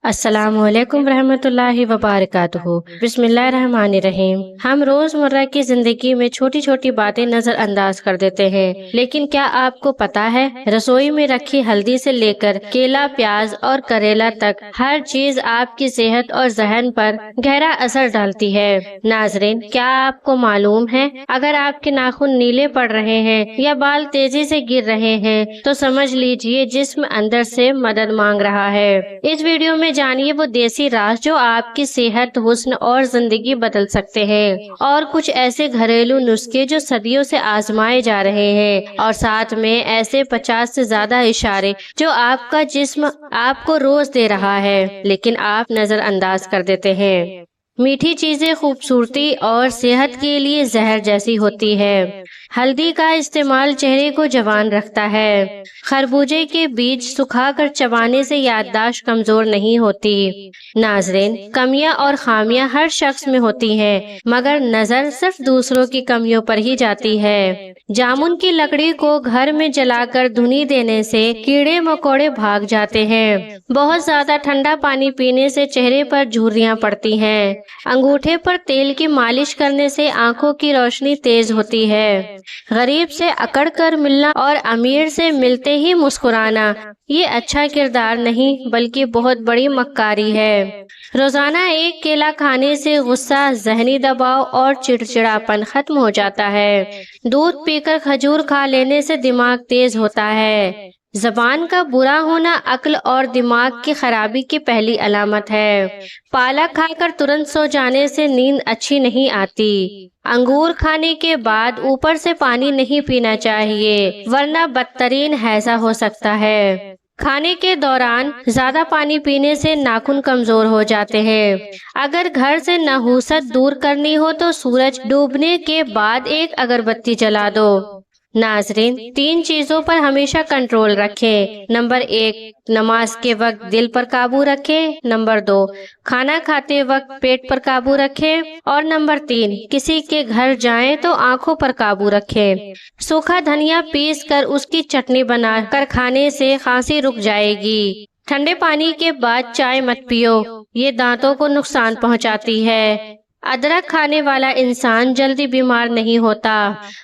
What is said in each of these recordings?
السلام علیکم ورحمۃ اللہ وبرکاتہ۔ بسم اللہ الرحمن الرحیم۔ ہم روزمرہ کی زندگی میں چھوٹی چھوٹی باتیں نظر انداز کر دیتے ہیں، لیکن کیا آپ کو پتا ہے رسوئی میں رکھی ہلدی سے لے کر کیلا، پیاز اور کریلا تک ہر چیز آپ کی صحت اور ذہن پر گہرا اثر ڈالتی ہے۔ ناظرین، کیا آپ کو معلوم ہے اگر آپ کے ناخن نیلے پڑ رہے ہیں یا بال تیزی سے گر رہے ہیں تو سمجھ لیجئے جسم اندر سے مدد مانگ رہا ہے۔ اس ویڈیو میں جانیے وہ دیسی راز جو آپ کی صحت، حسن اور زندگی بدل سکتے ہیں، اور کچھ ایسے گھریلو نسخے جو صدیوں سے آزمائے جا رہے ہیں، اور ساتھ میں ایسے 50 سے زیادہ اشارے جو آپ کا جسم آپ کو روز دے رہا ہے لیکن آپ نظر انداز کر دیتے ہیں۔ میٹھی چیزیں خوبصورتی اور صحت کے لیے زہر جیسی ہوتی ہے۔ ہلدی کا استعمال چہرے کو جوان رکھتا ہے۔ خربوزے کے بیج سکھا کر چبانے سے یادداشت کمزور نہیں ہوتی۔ ناظرین، کمیاں اور خامیاں ہر شخص میں ہوتی ہیں، مگر نظر صرف دوسروں کی کمیوں پر ہی جاتی ہے۔ جامن کی لکڑی کو گھر میں جلا کر دھنی دینے سے کیڑے مکوڑے بھاگ جاتے ہیں۔ بہت زیادہ ٹھنڈا پانی پینے سے چہرے پر جھریاں پڑتی ہیں۔ انگوٹھے پر تیل کی مالش کرنے سے آنکھوں کی روشنی تیز ہوتی ہے۔ غریب سے اکڑ کر ملنا اور امیر سے ملتے ہی مسکرانا یہ اچھا کردار نہیں بلکہ بہت بڑی مکاری ہے۔ روزانہ ایک کیلا کھانے سے غصہ، ذہنی دباؤ اور چڑچڑاپن ختم ہو جاتا ہے۔ دودھ پی کر کھجور کھا لینے سے دماغ تیز ہوتا ہے۔ زبان کا برا ہونا عقل اور دماغ کی خرابی کی پہلی علامت ہے۔ پالک کھا کر ترنت سو جانے سے نیند اچھی نہیں آتی۔ انگور کھانے کے بعد اوپر سے پانی نہیں پینا چاہیے ورنہ بدترین ہیضہ ہو سکتا ہے۔ کھانے کے دوران زیادہ پانی پینے سے ناخن کمزور ہو جاتے ہیں۔ اگر گھر سے نحوست دور کرنی ہو تو سورج ڈوبنے کے بعد ایک اگربتی جلا دو۔ ناظرین، 3 چیزوں پر ہمیشہ کنٹرول رکھیں۔ نمبر 1، نماز کے وقت دل پر قابو رکھیں۔ نمبر 2، کھانا کھاتے وقت پیٹ پر قابو رکھیں۔ اور نمبر 3، کسی کے گھر جائیں تو آنکھوں پر قابو رکھیں۔ سوکھا دھنیا پیس کر اس کی چٹنی بنا کر کھانے سے کھانسی رک جائے گی۔ ٹھنڈے پانی کے بعد چائے مت پیو، یہ دانتوں کو نقصان پہنچاتی ہے۔ ادرک کھانے والا انسان جلدی بیمار نہیں ہوتا۔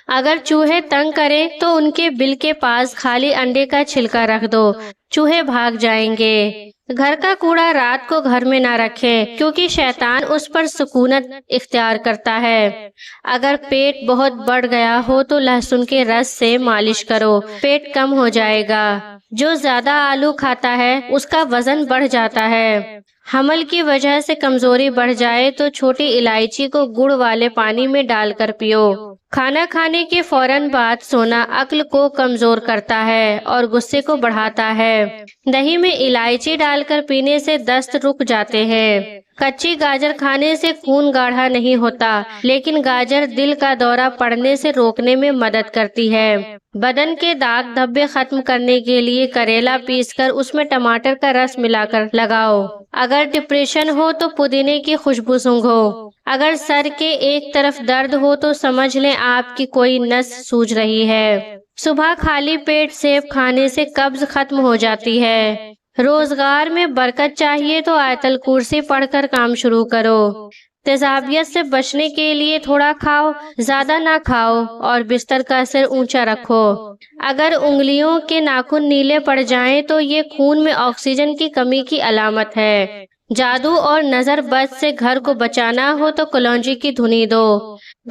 اگر چوہے تنگ کریں تو ان کے بل کے پاس خالی انڈے کا چھلکا رکھ دو، چوہے بھاگ جائیں گے۔ گھر کا کوڑا رات کو گھر میں نہ رکھیں کیونکہ شیطان اس پر سکونت اختیار کرتا ہے۔ اگر پیٹ بہت بڑھ گیا ہو تو لہسن کے رس سے مالش کرو، پیٹ کم ہو جائے گا۔ جو زیادہ آلو کھاتا ہے اس کا وزن بڑھ جاتا ہے۔ حمل کی وجہ سے کمزوری بڑھ جائے تو چھوٹی الائچی کو گڑ والے پانی میں ڈال کر پیو۔ کھانا کھانے کے فوراً بعد سونا عقل کو کمزور کرتا ہے اور غصے کو بڑھاتا ہے۔ دہی میں الائچی ڈال کر پینے سے دست رک جاتے ہیں۔ کچی گاجر کھانے سے خون گاڑھا نہیں ہوتا، لیکن گاجر دل کا دورہ پڑنے سے روکنے میں مدد کرتی ہے۔ بدن کے داغ دھبے ختم کرنے کے لیے کریلا پیس کر اس میں ٹماٹر کا رس ملا کر لگاؤ۔ اگر ڈپریشن ہو تو پودینے کی خوشبو سونگھو۔ اگر سر کے ایک طرف درد ہو تو سمجھ لیں آپ کی کوئی نس سوج رہی ہے۔ صبح خالی پیٹ سیب کھانے سے قبض ختم ہو جاتی ہے۔ روزگار میں برکت چاہیے تو آیت الکرسی پڑھ کر کام شروع کرو۔ تیزابیت سے بچنے کے لیے تھوڑا کھاؤ، زیادہ نہ کھاؤ، اور بستر کا سر اونچا رکھو۔ اگر انگلیوں کے ناخن نیلے پڑ جائیں تو یہ خون میں آکسیجن کی کمی کی علامت ہے۔ جادو اور نظر بد سے گھر کو بچانا ہو تو کلونجی کی دھنی دو۔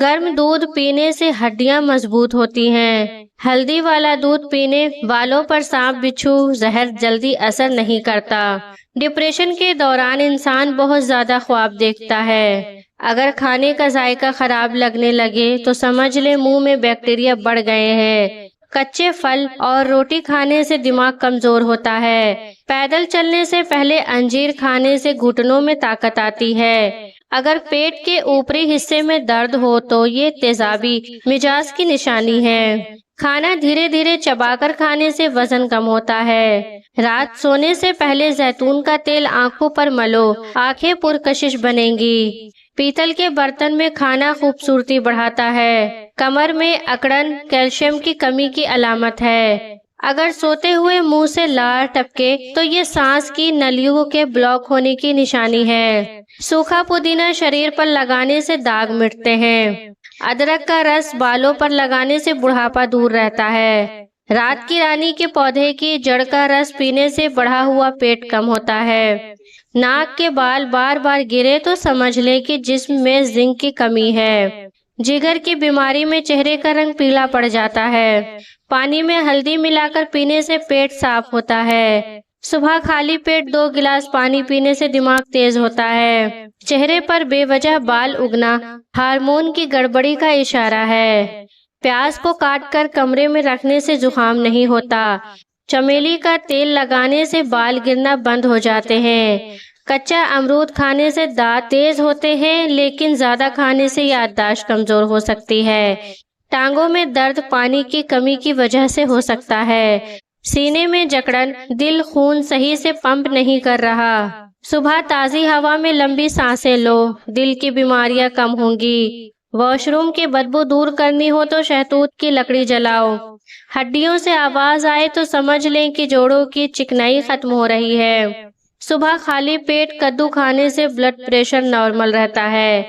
گرم دودھ پینے سے ہڈیاں مضبوط ہوتی ہیں۔ ہلدی والا دودھ پینے والوں پر سانپ بچھو زہر جلدی اثر نہیں کرتا۔ ڈپریشن کے دوران انسان بہت زیادہ خواب دیکھتا ہے۔ اگر کھانے کا ذائقہ خراب لگنے لگے تو سمجھ لیں منہ میں بیکٹیریا بڑھ گئے ہیں۔ کچے پھل اور روٹی کھانے سے دماغ کمزور ہوتا ہے۔ پیدل چلنے سے پہلے انجیر کھانے سے گھٹنوں میں طاقت آتی ہے۔ اگر پیٹ کے اوپری حصے میں درد ہو تو یہ تیزابی مزاج کی نشانی ہے۔ کھانا دھیرے دھیرے چبا کر کھانے سے وزن کم ہوتا ہے۔ رات سونے سے پہلے زیتون کا تیل آنکھوں پر ملو، آنکھیں پرکشش بنیں گی۔ پیتل کے برتن میں کھانا خوبصورتی بڑھاتا ہے۔ کمر میں اکڑن کیلشیم کی کمی کی علامت ہے۔ اگر سوتے ہوئے منہ سے لار ٹپکے تو یہ سانس کی نلیوں کے بلاک ہونے کی نشانی ہے۔ سوکھا پودینہ شریر پر لگانے سے داغ مٹتے ہیں۔ ادرک کا رس بالوں پر لگانے سے بڑھاپا دور رہتا ہے۔ رات کی رانی کے پودے کی جڑ کا رس پینے سے بڑھا ہوا پیٹ کم ہوتا ہے۔ ناک کے بال بار بار گرے تو سمجھ لیں کہ جسم میں زنک کی کمی ہے۔ جگر کی بیماری میں چہرے کا رنگ پیلا پڑ جاتا ہے۔ پانی میں ہلدی ملا کر پینے سے پیٹ صاف ہوتا ہے۔ صبح خالی پیٹ 2 گلاس پانی پینے سے دماغ تیز ہوتا ہے۔ چہرے پر بے وجہ بال اگنا ہارمون کی گڑبڑی کا اشارہ ہے۔ پیاز کو کاٹ کر کمرے میں رکھنے سے زکام نہیں ہوتا۔ چمیلی کا تیل لگانے سے بال گرنا بند ہو جاتے ہیں۔ کچا امرود کھانے سے دانت تیز ہوتے ہیں، لیکن زیادہ کھانے سے یادداشت کمزور ہو سکتی ہے۔ ٹانگوں میں درد پانی کی کمی کی وجہ سے ہو سکتا ہے۔ سینے میں جکڑن، دل خون صحیح سے پمپ نہیں کر رہا۔ صبح تازی ہوا میں لمبی سانسیں لو، دل کی بیماریاں کم ہوں گی۔ واش روم کی بدبو دور کرنی ہو تو شہتوت کی لکڑی جلاؤ۔ ہڈیوں سے آواز آئے تو سمجھ لیں کہ جوڑوں کی چکنائی ختم ہو رہی ہے۔ صبح خالی پیٹ کدو کھانے سے بلڈ پریشر نارمل رہتا ہے۔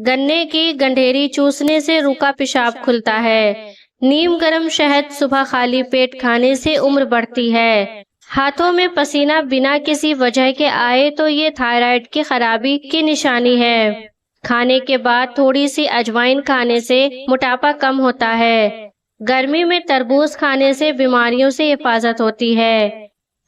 گنے کی گنڈھیری چوسنے سے رکا پیشاب کھلتا ہے۔ نیم گرم شہد صبح خالی پیٹ کھانے سے عمر بڑھتی ہے۔ ہاتھوں میں پسینہ بنا کسی وجہ کے آئے تو یہ تھائرائیڈ کی خرابی کی نشانی ہے۔ کھانے کے بعد تھوڑی سی اجوائن کھانے سے موٹاپا کم ہوتا ہے۔ گرمی میں تربوز کھانے سے بیماریوں سے حفاظت ہوتی ہے۔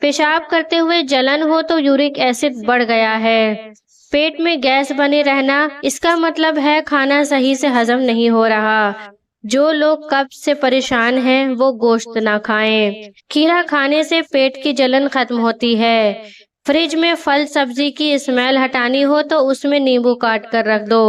پیشاب کرتے ہوئے جلن ہو تو یورک ایسڈ بڑھ گیا ہے۔ پیٹ میں گیس بنے رہنا، اس کا مطلب ہے کھانا صحیح سے ہضم نہیں ہو رہا۔ جو لوگ قبض سے پریشان ہیں وہ گوشت نہ کھائیں۔ کھیرا کھانے سے پیٹ کی جلن ختم ہوتی ہے۔ فریج میں پھل سبزی کی اسمیل ہٹانی ہو تو اس میں نیمبو کاٹ کر رکھ دو۔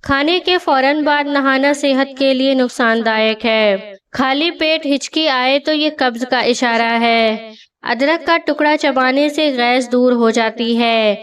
کھانے کے فوراً بعد نہانا صحت کے لیے نقصان دائق ہے۔ خالی پیٹ ہچکی آئے تو یہ قبض کا اشارہ ہے۔ ادرک کا ٹکڑا چبانے سے گیس دور ہو جاتی ہے۔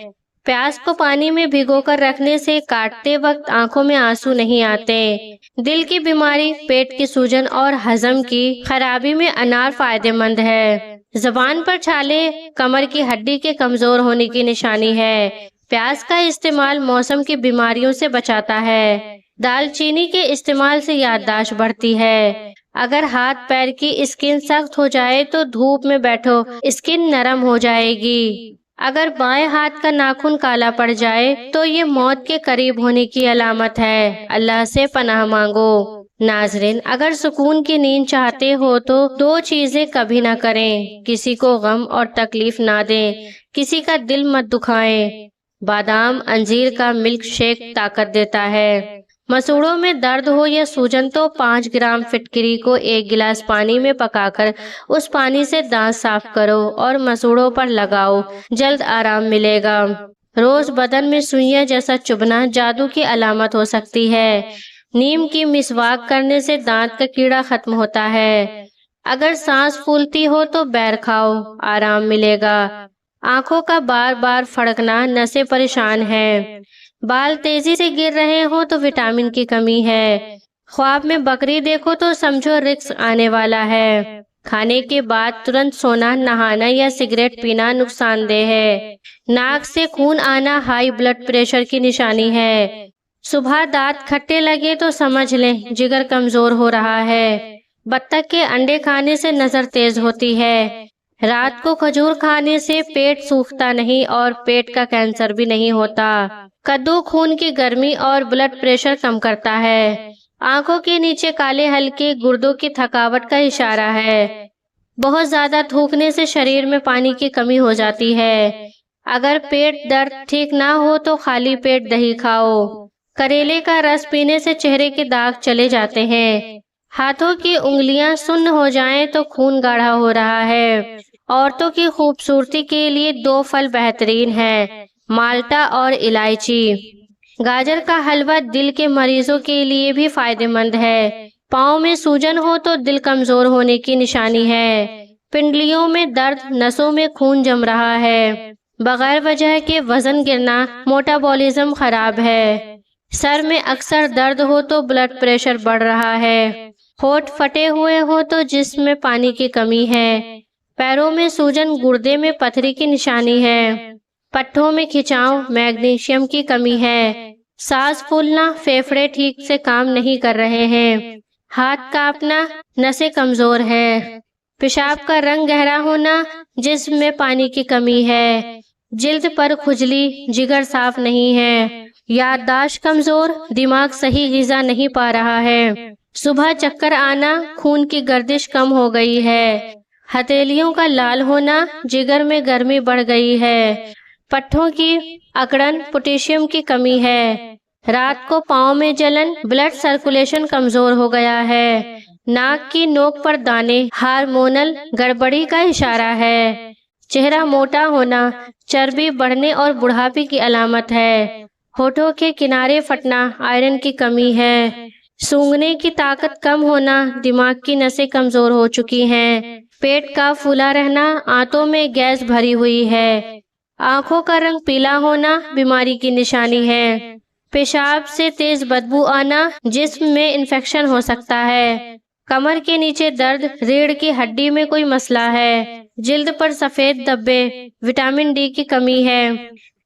پیاز کو پانی میں بھگو کر رکھنے سے کاٹتے وقت آنکھوں میں آنسو نہیں آتے۔ دل کی بیماری، پیٹ کی سوجن اور ہضم کی خرابی میں انار فائدہ مند ہے۔ زبان پر چھالے کمر کی ہڈی کے کمزور ہونے کی نشانی ہے۔ پیاز کا استعمال موسم کی بیماریوں سے بچاتا ہے۔ دال چینی کے استعمال سے یادداشت بڑھتی ہے۔ اگر ہاتھ پیر کی اسکن سخت ہو جائے تو دھوپ میں بیٹھو، اسکن نرم ہو جائے گی۔ اگر بائیں ہاتھ کا ناخن کالا پڑ جائے تو یہ موت کے قریب ہونے کی علامت ہے۔ اللہ سے پناہ مانگو۔ ناظرین، اگر سکون کی نیند چاہتے ہو تو 2 چیزیں کبھی نہ کریں۔ کسی کو غم اور تکلیف نہ دیں، کسی کا دل مت دکھائیں۔ بادام انجیر کا ملک شیک طاقت دیتا ہے۔ مسوڑوں میں درد ہو یا سوجن تو 5 گرام فٹکری کو 1 گلاس پانی میں پکا کر اس پانی سے دانت صاف کرو اور مسوڑوں پر لگاؤ، جلد آرام ملے گا۔ روز بدن میں سوئیاں جیسا چبھنا جادو کی علامت ہو سکتی ہے۔ نیم کی مسواک کرنے سے دانت کا کیڑا ختم ہوتا ہے۔ اگر سانس پھولتی ہو تو بیر کھاؤ، آرام ملے گا۔ آنکھوں کا بار بار پھڑکنا نسیں پریشان ہیں۔ بال تیزی سے گر رہے ہوں تو وٹامن کی کمی ہے۔ خواب میں بکری دیکھو تو سمجھو رزق آنے والا ہے۔ کھانے کے بعد ترنت سونا، نہانا یا سگریٹ پینا نقصان دہ ہے۔ ناک سے خون آنا ہائی بلڈ پریشر کی نشانی ہے۔ صبح دانت کھٹے لگے تو سمجھ لیں جگر کمزور ہو رہا ہے۔ بطخ کے انڈے کھانے سے نظر تیز ہوتی ہے۔ رات کو کھجور کھانے سے پیٹ سوکھتا نہیں اور پیٹ کا کینسر بھی نہیں ہوتا۔ کدو خون کی گرمی اور بلڈ پریشر کم کرتا ہے۔ آنکھوں کے نیچے کالے ہلکے گردوں کی تھکاوٹ کا اشارہ ہے۔ بہت زیادہ تھوکنے سے شریر میں پانی کی کمی ہو جاتی ہے۔ اگر پیٹ درد ٹھیک نہ ہو تو خالی پیٹ دہی کھاؤ۔ کریلے کا رس پینے سے چہرے کے داغ چلے جاتے ہیں۔ ہاتھوں کی انگلیاں سن ہو جائیں تو خون گاڑھا ہو رہا ہے۔ عورتوں کی خوبصورتی کے لیے 2 پھل بہترین ہیں، مالٹا اور الائچی۔ گاجر کا حلوہ دل کے مریضوں کے لیے بھی فائدہ مند ہے۔ پاؤں میں سوجن ہو تو دل کمزور ہونے کی نشانی ہے۔ پنڈلیوں میں درد، نسوں میں خون جم رہا ہے۔ بغیر وجہ کے وزن گرنا میٹابولزم خراب ہے۔ سر میں اکثر درد ہو تو بلڈ پریشر بڑھ رہا ہے۔ ہونٹ پھٹے ہوئے ہو تو جسم میں پانی کی کمی ہے، پیروں میں سوجن گردے میں پتھری کی نشانی ہے، پٹھوں میں کھچاؤ میگنیشیم کی کمی ہے، سانس پھولنا پھیپھڑے ٹھیک سے کام نہیں کر رہے ہیں، ہاتھ کانپنا نسیں کمزور ہے، پیشاب کا رنگ گہرا ہونا جسم میں پانی کی کمی ہے، جلد پر کھجلی جگر صاف نہیں ہے، یادداشت کمزور دماغ صحیح غذا نہیں پا رہا ہے، صبح چکر آنا خون کی گردش کم ہو گئی ہے، ہتھیلیوں کا لال ہونا جگر میں گرمی بڑھ گئی ہے، پٹھوں کی اکڑن پوٹیشیم کی کمی ہے، رات کو پاؤں میں جلن بلڈ سرکولیشن کمزور ہو گیا ہے، ناک کی نوک پر دانے ہارمونل گڑبڑی کا اشارہ ہے، چہرہ موٹا ہونا چربی بڑھنے اور بڑھاپے کی علامت ہے، ہونٹوں کے کنارے پھٹنا آئرن کی کمی ہے، سونگھنے کی طاقت کم ہونا دماغ کی نسیں کمزور ہو چکی ہیں، پیٹ کا پھولا رہنا آنتوں میں گیس بھری ہوئی ہے، آنکھوں کا رنگ پیلا ہونا بیماری کی نشانی ہے، پیشاب سے تیز بدبو آنا جسم میں انفیکشن ہو سکتا ہے، کمر کے نیچے درد ریڑھ کی ہڈی میں کوئی مسئلہ ہے، جلد پر سفید دھبے وٹامن ڈی کی کمی ہے،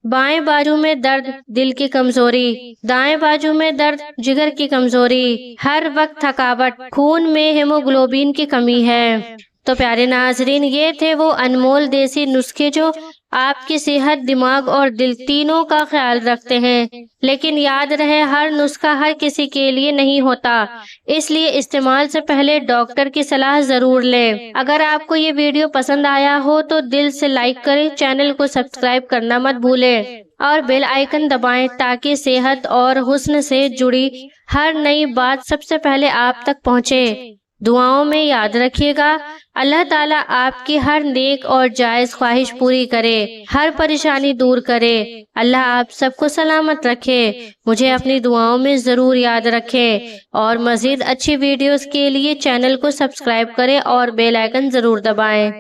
بائیں بازو میں درد دل کی کمزوری، دائیں بازو میں درد جگر کی کمزوری، ہر وقت تھکاوٹ خون میں ہیموگلوبین کی کمی ہے۔ تو پیارے ناظرین، یہ تھے وہ انمول دیسی نسخے جو آپ کی صحت، دماغ اور دل تینوں کا خیال رکھتے ہیں، لیکن یاد رہے ہر نسخہ ہر کسی کے لیے نہیں ہوتا، اس لیے استعمال سے پہلے ڈاکٹر کی صلاح ضرور لیں۔ اگر آپ کو یہ ویڈیو پسند آیا ہو تو دل سے لائک کریں، چینل کو سبسکرائب کرنا مت بھولیں اور بیل آئیکن دبائیں تاکہ صحت اور حسن سے جڑی ہر نئی بات سب سے پہلے آپ تک پہنچے۔ دعاؤں میں یاد رکھیے گا، اللہ تعالیٰ آپ کی ہر نیک اور جائز خواہش پوری کرے، ہر پریشانی دور کرے، اللہ آپ سب کو سلامت رکھے، مجھے اپنی دعاؤں میں ضرور یاد رکھیں، اور مزید اچھی ویڈیوز کے لیے چینل کو سبسکرائب کریں اور بیل آئیکن ضرور دبائیں۔